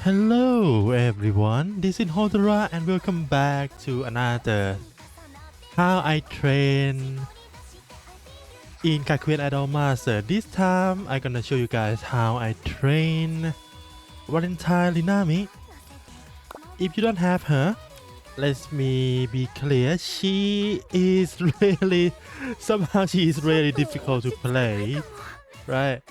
Hello everyone, this is Hodora and welcome back to another How I Train in Gakuen Idol Master. This time I'm gonna show you guys how I train Valentine Rinami. If you don't have her, let me be clear, she is really difficult to play, right?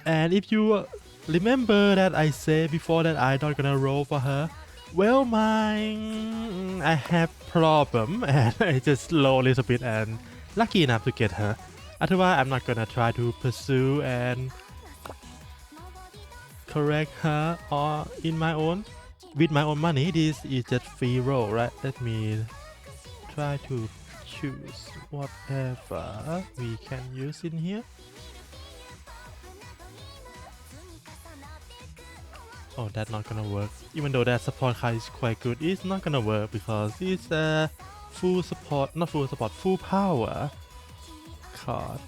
And if you remember that I said before that I'm not gonna roll for her, well, I have problem and I just roll a little bit and lucky enough to get her. Otherwise, I'm not gonna try to pursue and correct her or with my own money. This is just free roll, right? Let me try to choose whatever we can use in here. Oh, that's not gonna work. Even though that support card is quite good, it's not gonna work because it's a full power card.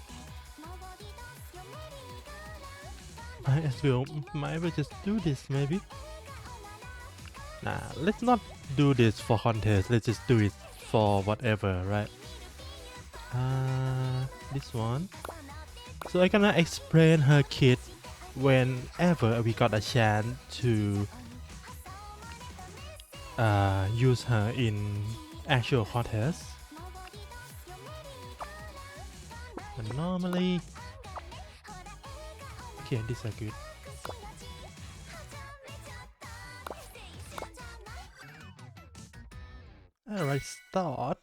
Might as well just do this maybe. Nah, let's not do this for contest. Let's just do it for whatever, right? This one. So I'm gonna explain her kit whenever we got a chance to use her in actual contest. But normally, okay, these are good. Alright, start.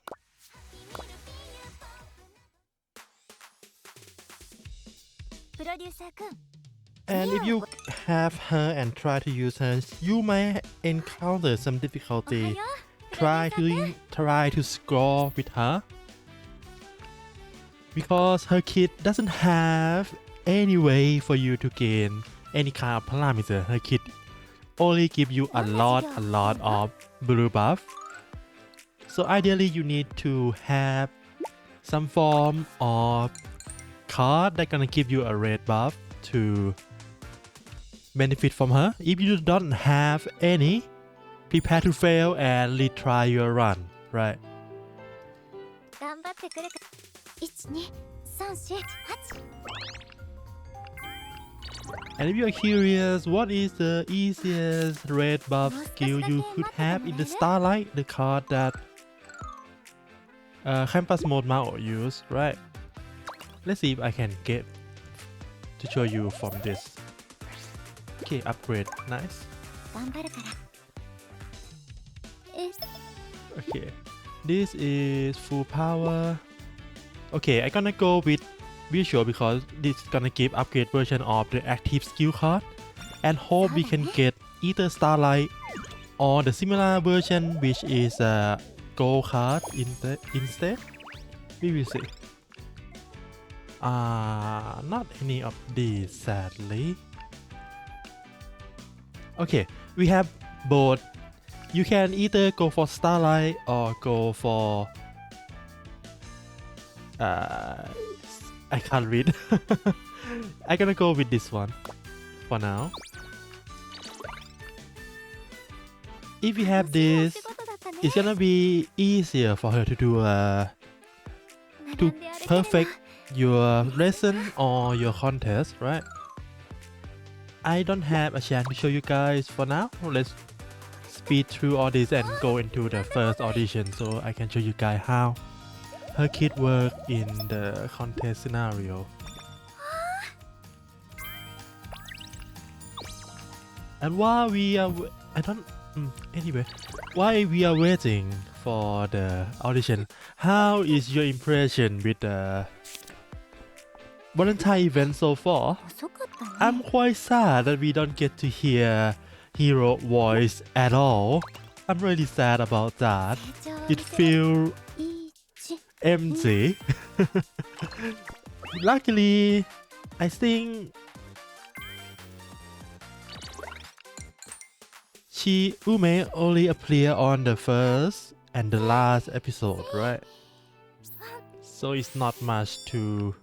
And if you have her and try to use her, you may encounter some difficulty. Try to score with her because her kit doesn't have any way for you to gain any kind of parameter. Her kit only give you a lot of blue buff. So ideally you need to have some form of card that gonna give you a red buff to benefit from her. If you don't have any, prepare to fail and retry your run, right? And if you are curious, what is the easiest red buff skill you could have in the Starlight, the card that Campus Mode Mao use, right? Let's see if I can get to show you from this. Okay, upgrade, nice. Okay, this is full power. Okay, I'm gonna go with visual because this is gonna give upgrade version of the active skill card and hope we can get either Starlight or the similar version which is a gold card instead. We will see. Not any of these sadly. Okay, we have both. You can either go for Starlight or go for I can't read. I'm gonna go with this one for now. If you have this, it's gonna be easier for her to do to perfect your lesson or your contest, right? I don't have a chance to show you guys for now. Let's speed through all this and go into the first audition so I can show you guys how her kit work in the contest scenario. And while we are while we are waiting for the audition, how is your impression with the Valentine event so far? I'm quite sad that we don't get to hear hero voice at all. I'm really sad about that. It feels empty. Luckily, I think Ume only appear on the first and the last episode, right? So it's not much to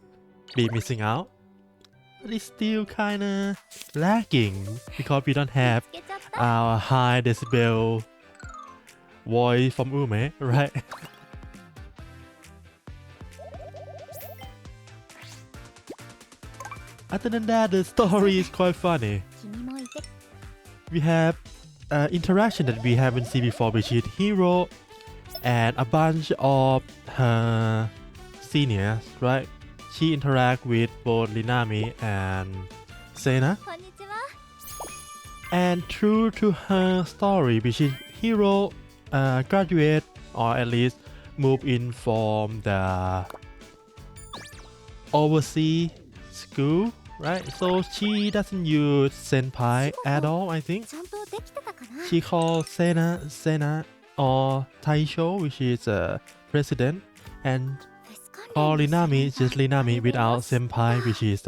be missing out. but it's still kinda lacking because we don't have our high decibel voice from Ume, right? Other than that, the story is quite funny. We have interaction that we haven't seen before between Hero and a bunch of her seniors, right? She interact with both Rinami and Sena. And true to her story, between Hero graduate or at least move in from the overseas school, right? So she doesn't use senpai at all, I think. She calls Sena or Taisho, which is a president, and call Rinami just Rinami without senpai, which is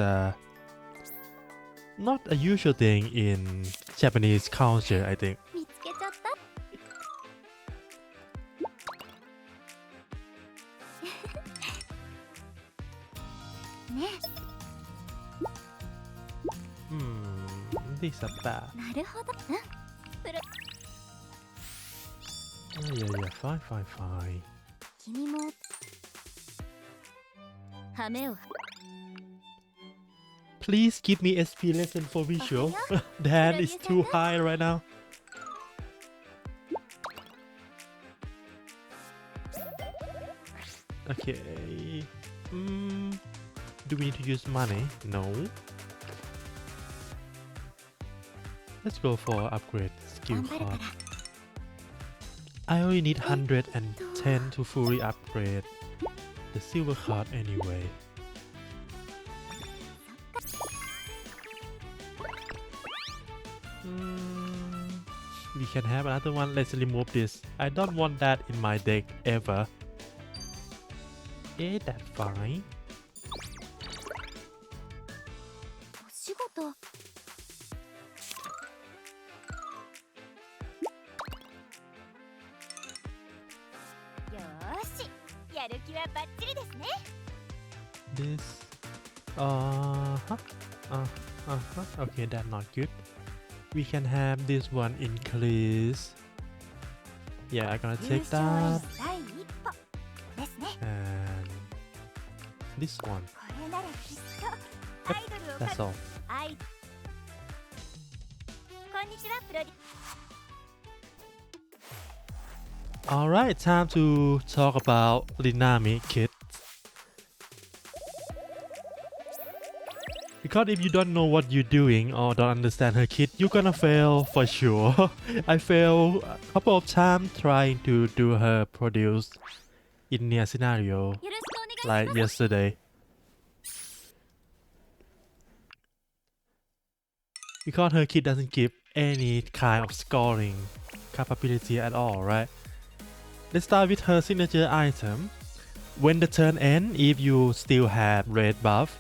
not a usual thing in Japanese culture, I think. This is bad. Yeah, fine. Please give me SP lesson for visual. That is too high right now. Okay. Do we need to use money? No. Let's go for upgrade skill card. I only need 110 to fully upgrade the silver card anyway. We can have another one. Let's remove this. I don't want that in my deck ever. That's fine. This okay, that's not good. We can have this one increase. Yeah, I'm gonna take that. And this one. Yep, that's all. Alright, time to talk about Rinami kids. Because if you don't know what you're doing or don't understand her kid, you're gonna fail for sure. I failed a couple of times trying to do her produce in near scenario like yesterday. Because her kid doesn't give any kind of scoring capability at all, right? Let's start with her signature item. When the turn ends, if you still have red buff,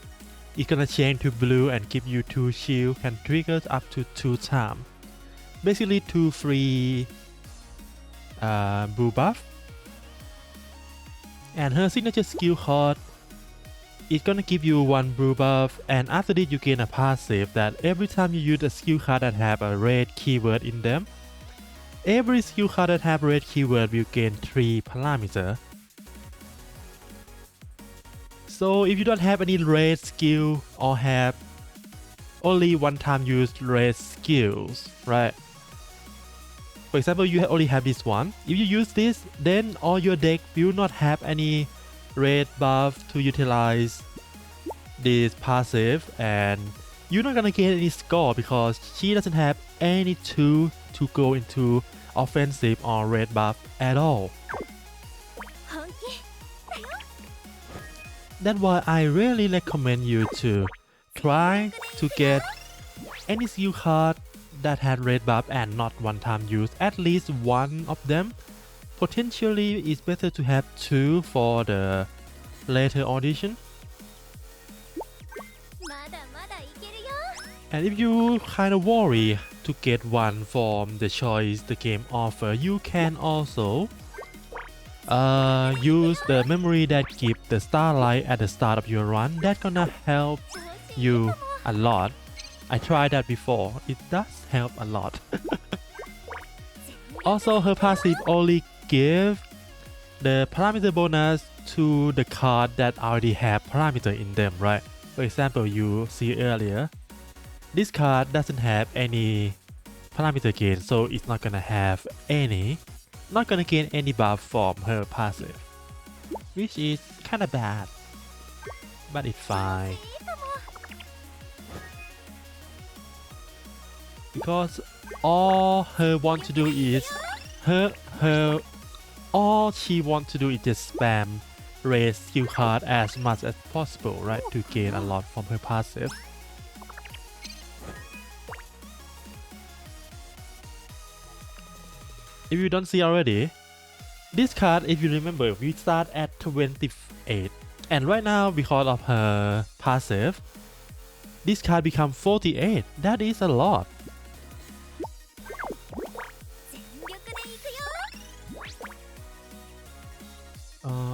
it's gonna change to blue and give you 2 shield, can trigger up to 2 times. Basically 2 free blue buff. And her signature skill card is gonna give you 1 blue buff, and after this you gain a passive that every time you use a skill card that have a red keyword in them, every skill card that have red keyword will gain 3 parameter. So if you don't have any red skill or have only one time used red skills, right? For example, you only have this one. If you use this, then all your deck will not have any red buff to utilize this passive, and you're not gonna get any score because she doesn't have any tool to go into offensive or red buff at all. That's why I really recommend you to try to get any skill card that had red buff and not one time use, at least one of them. Potentially it's better to have 2 for the later audition. And if you kind of worry to get one from the choice the game offer, you can also use the memory that give the starlight at the start of your run. That's gonna help you a lot. I tried that before. It does help a lot. Also, her passive only give the parameter bonus to the card that already have parameter in them, right? For example, you see earlier, this card doesn't have any parameter gain, so it's not gonna have not gonna gain any buff from her passive, which is kinda bad, but it's fine. Because all her want to do is all she wants to do is just spam raise skill card as much as possible, right, to gain a lot from her passive. If you don't see already, this card, if you remember, we start at 28, and right now because of her passive, this card become 48. That is a lot.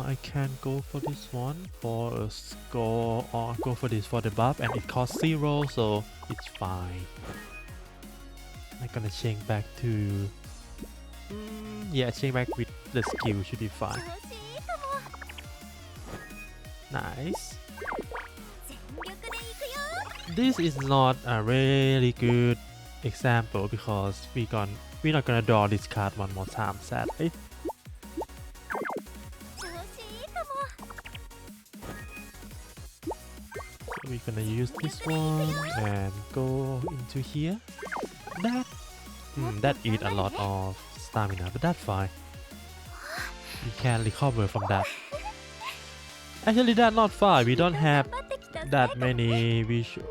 I can go for this one for a score, or go for this for the buff, and it costs 0, so it's fine. I'm gonna change back to yeah, change back with the skill should be fine. Nice. This is not a really good example because we're not gonna draw this card one more time, sadly. We're gonna use this one and go into here. That eat a lot of stamina, but that's fine. We can recover from that. Actually, that's not fine. We don't have that many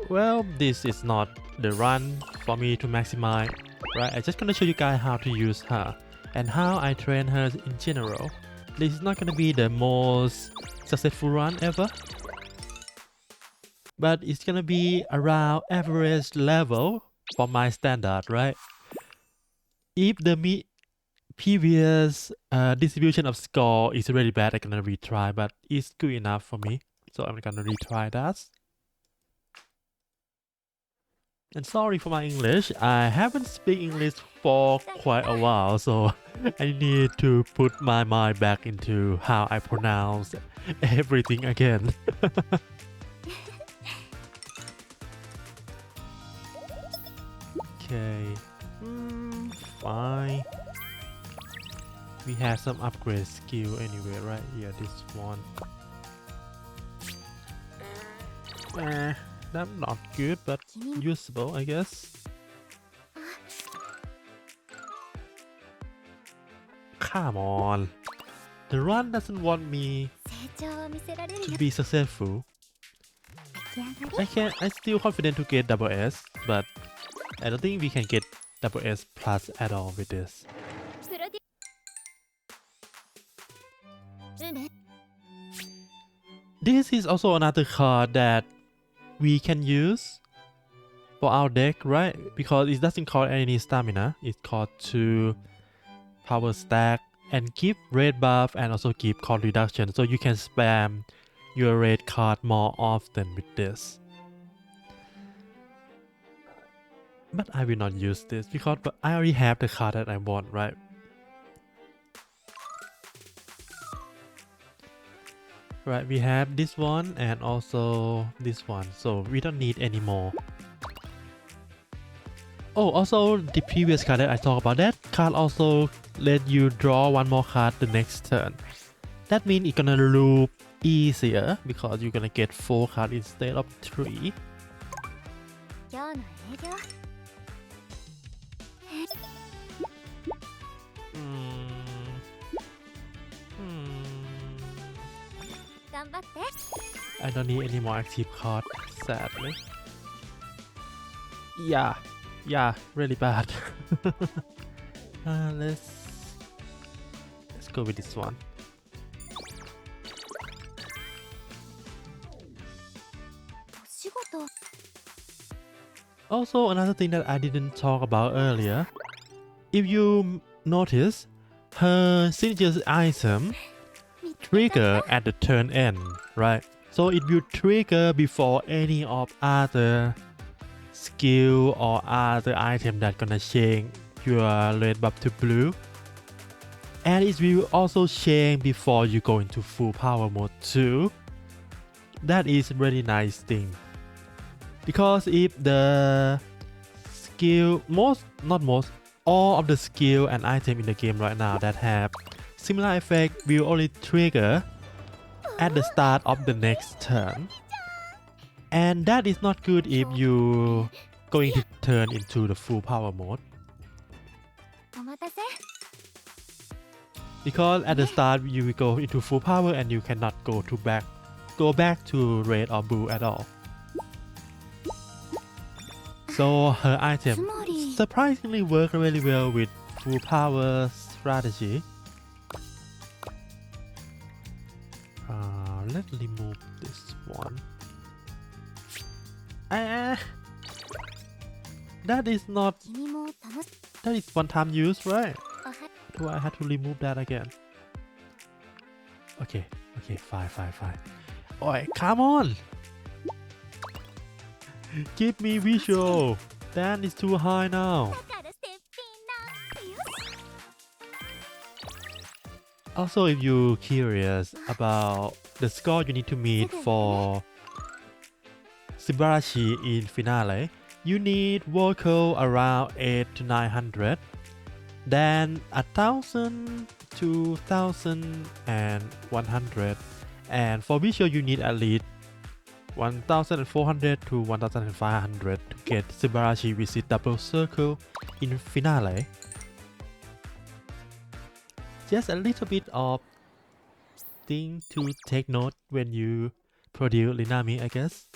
well, this is not the run for me to maximize, right? I'm just gonna show you guys how to use her and how I train her in general. This is not gonna be the most successful run ever, but it's gonna be around average level for my standard, right? If the previous distribution of score is really bad, I'm gonna retry, but it's good enough for me, so I'm gonna retry that. And sorry for my English, I haven't speak English for quite a while, so I need to put my mind back into how I pronounce everything again. Okay, fine. We have some upgrade skill anyway, right? Yeah, this one. That's not good, but usable, I guess. Come on. The run doesn't want me to be successful. I'm still confident to get double S, but I don't think we can get double S plus at all with this. This is also another card that we can use for our deck, right? Because it doesn't cost any stamina. It costs 2 power stack and give red buff and also give cost reduction. So you can spam your red card more often with this. But I will not use this because I already have the card that I want, right? Right, we have this one and also this one, so we don't need any more. Oh, also the previous card that I talked about, that card also let you draw one more card the next turn. That means it's gonna loop easier because you're gonna get 4 cards instead of 3. I don't need any more active cards, sadly. Yeah, really bad. Let's go with this one. Also, another thing that I didn't talk about earlier, if you notice, her signature item trigger at the turn end, right? So it will trigger before any of other skill or other item that gonna change your red buff to blue, and it will also change before you go into full power mode too. That is really nice thing, because if the skill all of the skill and item in the game right now that have similar effect will only trigger at the start of the next turn, and that is not good if you going to turn into the full power mode, because at the start you will go into full power and you cannot go back to red or blue at all. So her item surprisingly work really well with full power strategy. Let's remove this one. That is one time use, right? Do I have to remove that again? Okay, fine. Alright, come on! Give me visual! Dan is too high now. Also, if you're curious about the score you need to meet for Shibarashi in finale, you need vocal around 8 to 900, then 1000 to 1100, and for visual you need at least 1400 to 1500 to get Shibarashi visit double circle in finale. Just a little bit of thing to take note when you produce Rinami, I guess.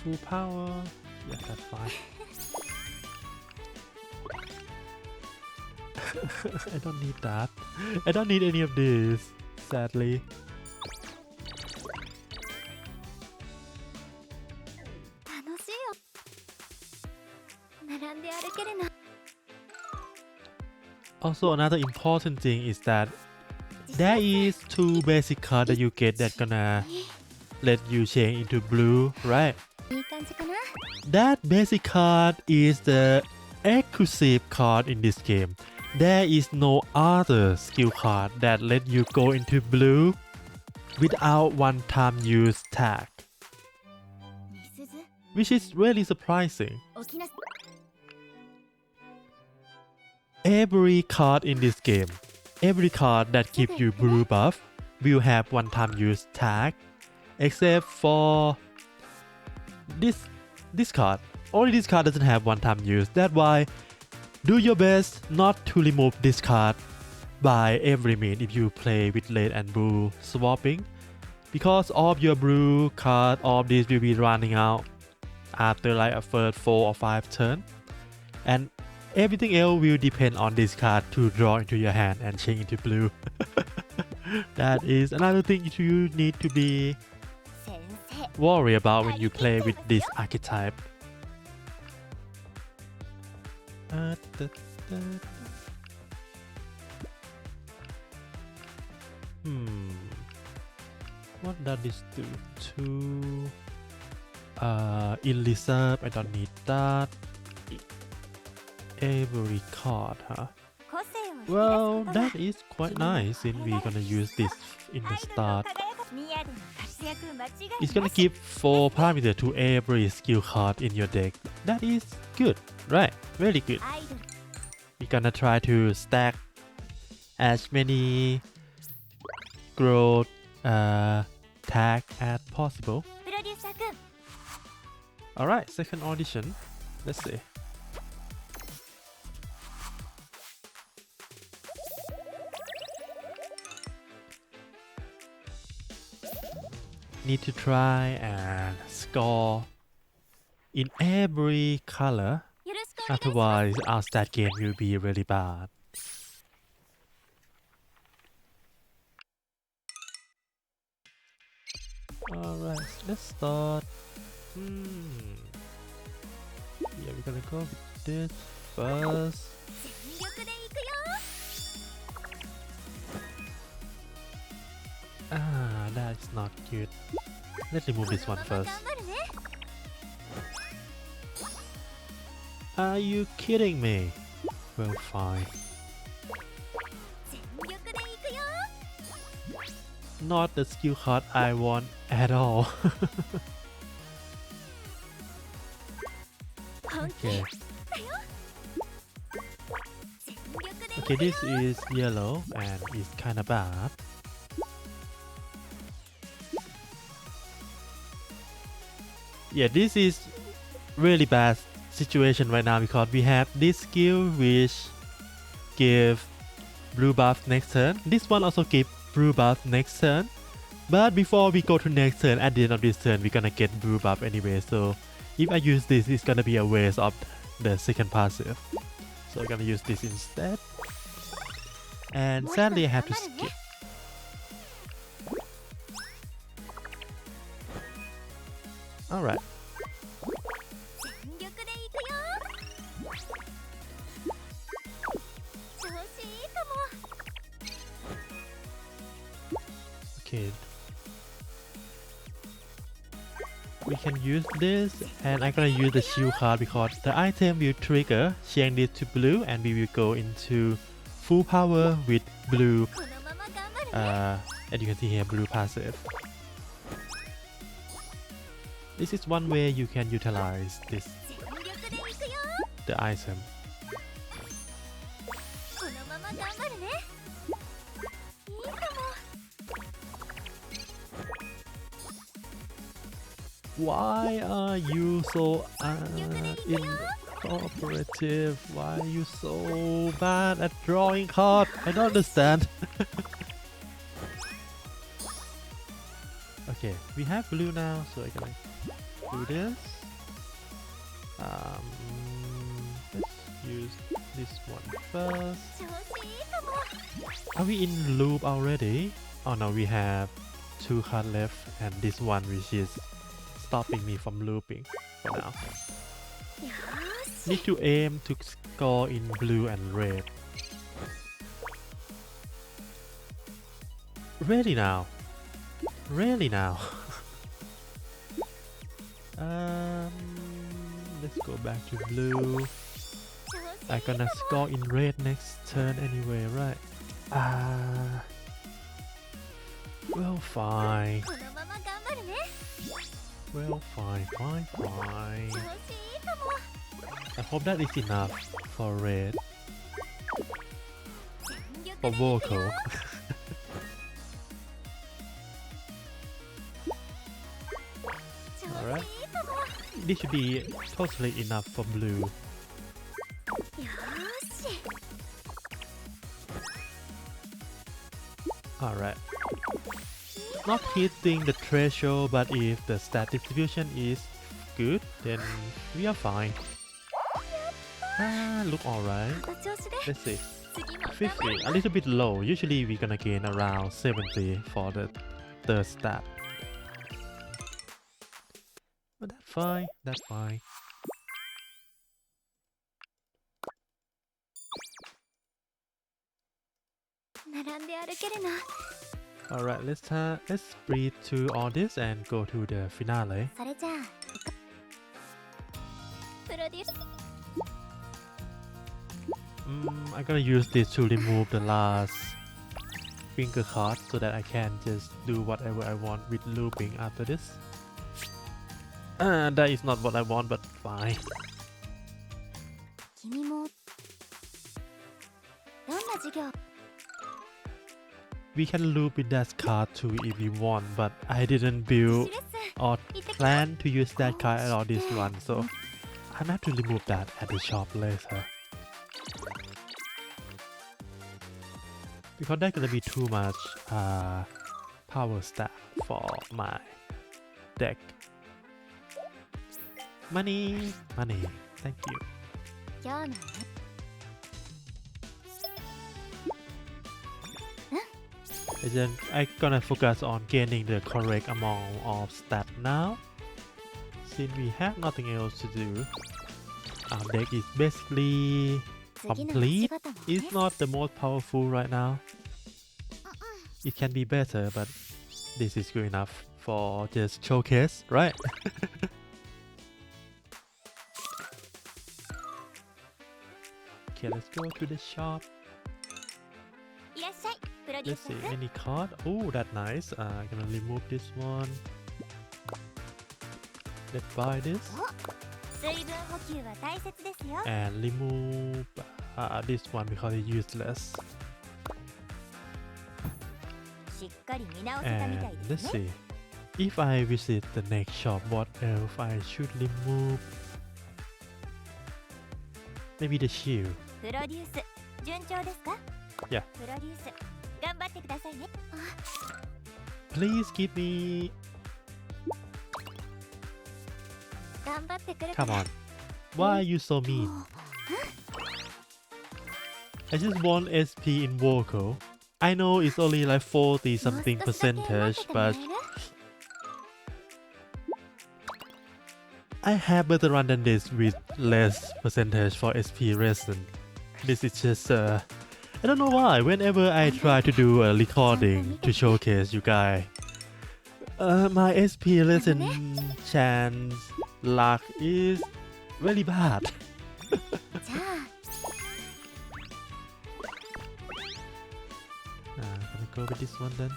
Full power, yeah, that's fine. I don't need that. I don't need any of this, sadly. Also, another important thing is that there is 2 basic cards that you get that gonna let you change into blue, right? That basic card is the exclusive card in this game. There is no other skill card that let you go into blue without one-time use tag, which is really surprising. Every card in this game, every card that gives you blue buff will have one-time use tag, except for this card. Only this card doesn't have one-time use. That's why do your best not to remove this card by every means if you play with red and blue swapping, because all of your blue card, all of these will be running out after like a first 4 or 5 turn, and everything else will depend on this card to draw into your hand and change into blue. That is another thing you need to be worried about when you play with this archetype. What does this do? In reserve, I don't need that. Every card, huh? Well, that is quite nice since we're gonna use this in the start. It's gonna give 4 parameters to every skill card in your deck. That is good, right? Really good. We're gonna try to stack as many growth tag as possible. Alright, second audition. Let's see. Need to try and score in every color, otherwise our stat game will be really bad. Alright, let's start. Yeah, we're gonna go with this. first. That's not good. Let's remove this one first. Are you kidding me? Well, fine. Not the skill card I want at all. Okay. Okay, this is yellow and it's kinda bad. Yeah, this is really bad situation right now because we have this skill which give blue buff next turn. This one also give blue buff next turn. But before we go to next turn, at the end of this turn, we're gonna get blue buff anyway. So if I use this, it's gonna be a waste of the second passive. So I'm gonna use this instead. And sadly, I have to skip. Alright. Okay. We can use this, and I'm gonna use the shield card because the item will trigger, change this to blue, and we will go into full power with blue. And you can see here, blue passive. This is one way you can utilize the item. Why are you so incooperative? Why are you so bad at drawing cards? I don't understand. Okay, we have blue now, so I can do this. Let's use this one first. Are we in loop already? Oh no, we have 2 cards left, and this one which is stopping me from looping for now. Need to aim to score in blue and red. Really now? Really now? Let's go back to blue. I'm gonna score in red next turn anyway, right? Well, fine. Well, fine. I hope that is enough for red. For vocal. Alright. This should be totally enough for blue. Alright. Not hitting the threshold, but if the stat distribution is good, then we are fine. Look alright. Let's see. 50, a little bit low. Usually we're gonna gain around 70 for the third stat. But that's fine, that's fine. Alright, let's breathe to all this and go to the finale. I'm gonna use this to remove the last finger card so that I can just do whatever I want with looping after this. That is not what I want, but fine. We can loop with that card too if we want, but I didn't build or plan to use that card at all this run, so I'm have to remove that at the shop later. Because that's gonna be too much power stat for my deck. Money, thank you. And then I'm gonna focus on gaining the correct amount of stat now, since we have nothing else to do. Our deck is basically complete. It's not the most powerful right now. It can be better, but this is good enough for just showcase, right? Okay, let's go to the shop. Let's see, any card? Oh, that's nice. Gonna remove this one. Let's buy this. And remove this one because it's useless. And let's see. If I visit the next shop, what else I should remove? Maybe the shield. Yeah. Please give me... Come on. Why are you so mean? I just want SP in vocal. I know it's only like 40 something percentage, but I have better run than this with less percentage for SP resin. This is just I don't know why. Whenever I try to do a recording to showcase you guys, my SP resin chance luck is very bad. Gonna go with this one then.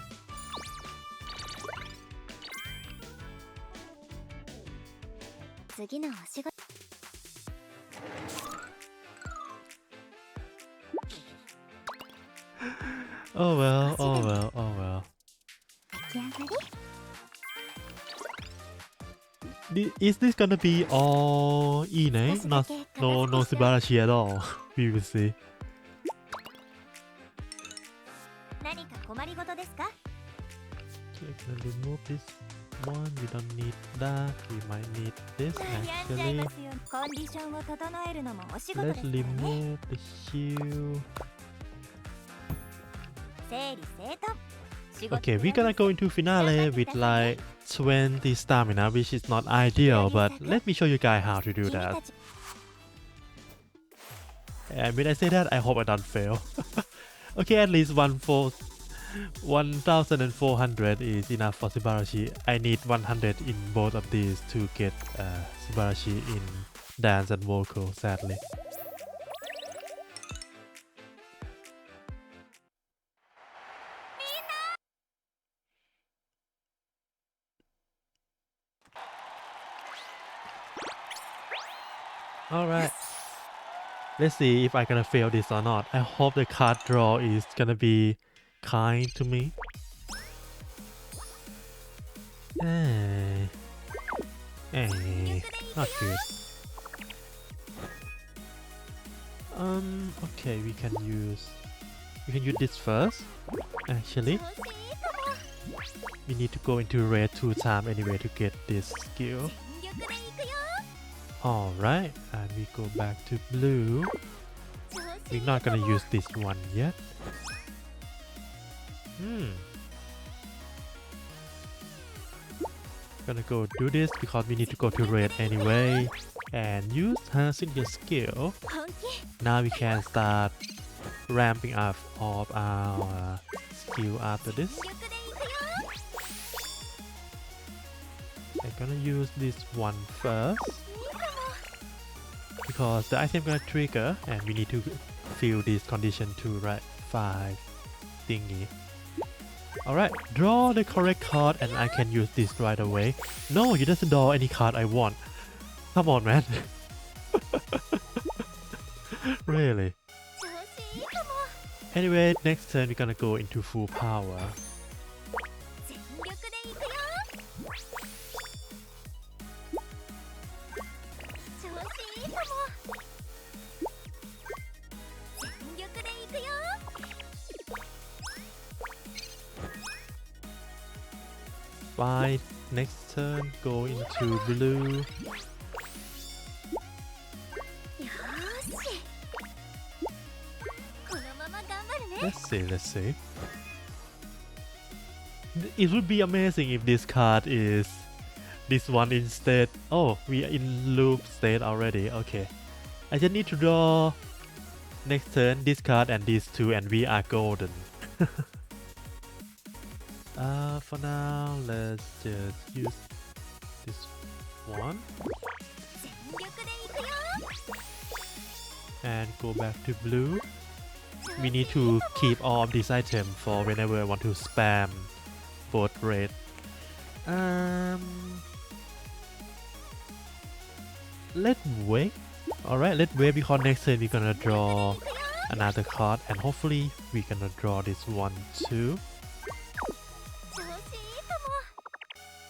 Oh well, oh well, oh well. Is this gonna be all Ine? No Subarashi at all. We will see. Okay, gonna remove this one. We don't need that. We might need this actually. Let's remove the shield. Okay, we're gonna go into finale with like 20 stamina, which is not ideal, but let me show you guys how to do that. And when I say that, I hope I don't fail. Okay, at least 1,400 is enough for Subarashi. I need 100 in both of these to get Subarashi in dance and vocal, sadly. Alright. Let's see if I'm gonna fail this or not. I hope the card draw is gonna be kind to me. Not good. Okay, we can use this first. Actually, we need to go into red 2 times anyway to get this skill. Alright, and we go back to blue. We're not gonna use this one yet. Gonna go do this because we need to go to red anyway. And use her signature skill. Now we can start ramping up of our skill after this. I'm gonna use this one first, because the item gonna trigger and we need to fill this condition to right 5 thingy. Alright, draw the correct card and I can use this right away. No, you doesn't draw any card I want. Come on, man. Really. Anyway, next turn we're gonna go into full power. Fine, next turn go into blue. Let's see. It would be amazing if this card is this one instead. Oh, we are in loop state already. Okay. I just need to draw next turn this card and these two, and we are golden. For now, let's just use this one and go back to blue. We need to keep all of these items for whenever I want to spam both red. Let's wait. Alright, let's wait because next turn we're gonna draw another card and hopefully we're gonna draw this one too.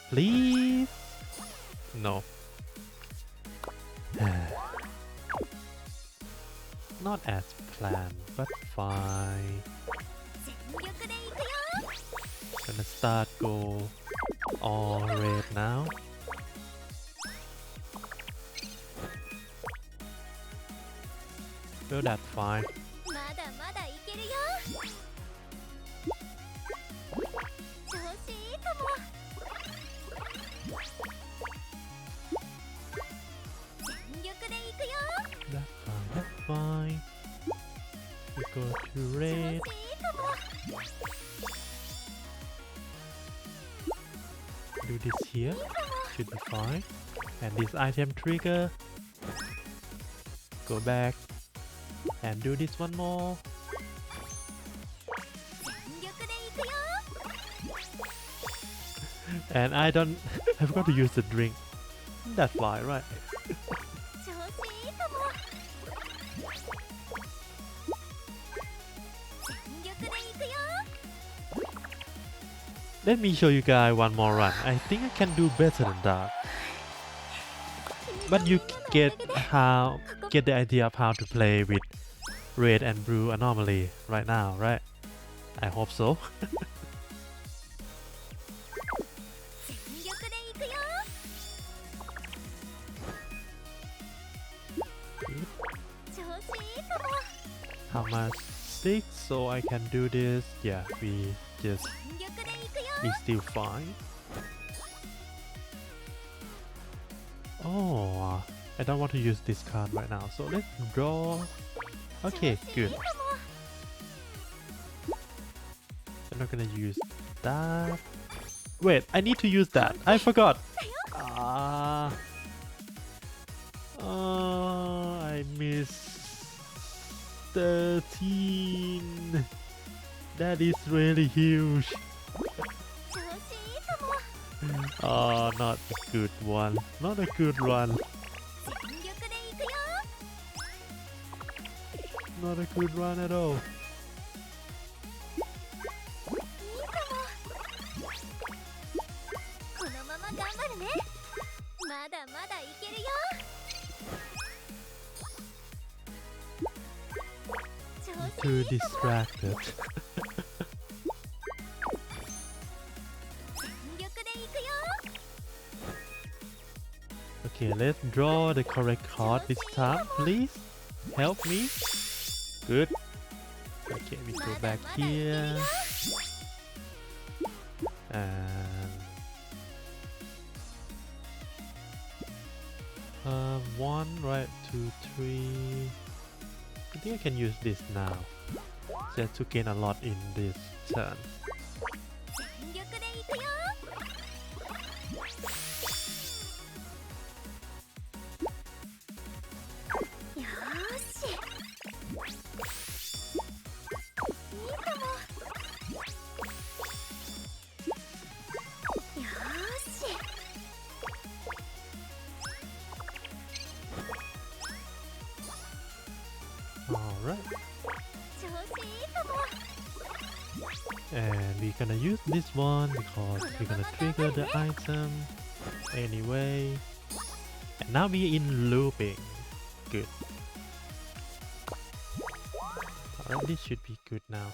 Please? No. Not as planned, but fine. Gonna start go all red now. Well, that's fine. That's fine. We go to red. Do this here. Should be fine. And this item trigger. Go back. And do this one more. And I don't... I forgot to use the drink. That's why, right? Let me show you guys one more run. I think I can do better than that. But you get the idea of how to play with red and blue anomaly right now, right? I hope so. How much? 6, so I can do this. Yeah, we still fine. Oh, I don't want to use this card right now, so let's draw. Okay, good. I'm not gonna use that. Wait, I need to use that. I forgot. I missed 13. That is really huge. Oh, not a good one. Not a good one. Not a good run at all. Too distracted. Okay, let's draw the correct card this time, please. Help me. Good. Okay, we go back here. And 1, right, 2, 3. I think I can use this now. Just to gain a lot in this turn. Alright. And we're gonna use this one because we're gonna trigger the item anyway. And now we're in looping. Good. Alright, this should be good now.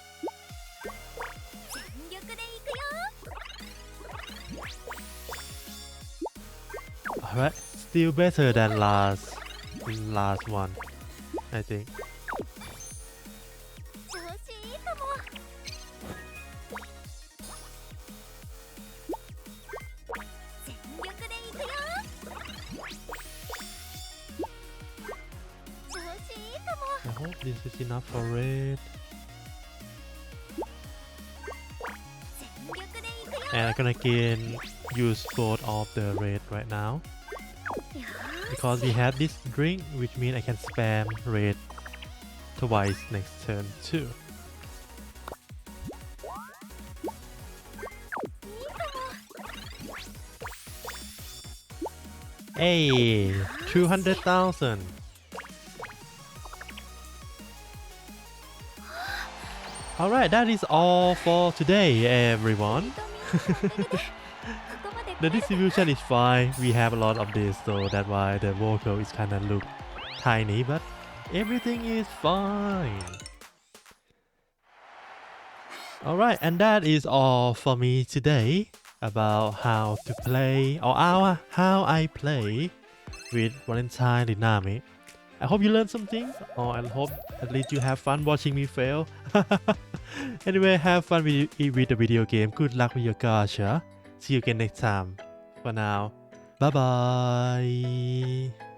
Alright, still better than last one, I think. this is enough for red. And I'm gonna again use both of the red right now. Because we have this drink, which means I can spam red twice next turn too. Hey, 200,000. Alright, that is all for today, everyone. The distribution is fine. We have a lot of this, so that's why the vocal is kinda look tiny, but everything is fine. Alright, and that is all for me today about how to play or how I play with Valentine Rinami. I hope you learned something, or I hope at least you have fun watching me fail. Anyway, have fun with the video game. Good luck with your gacha. See you again next time. For now, bye bye.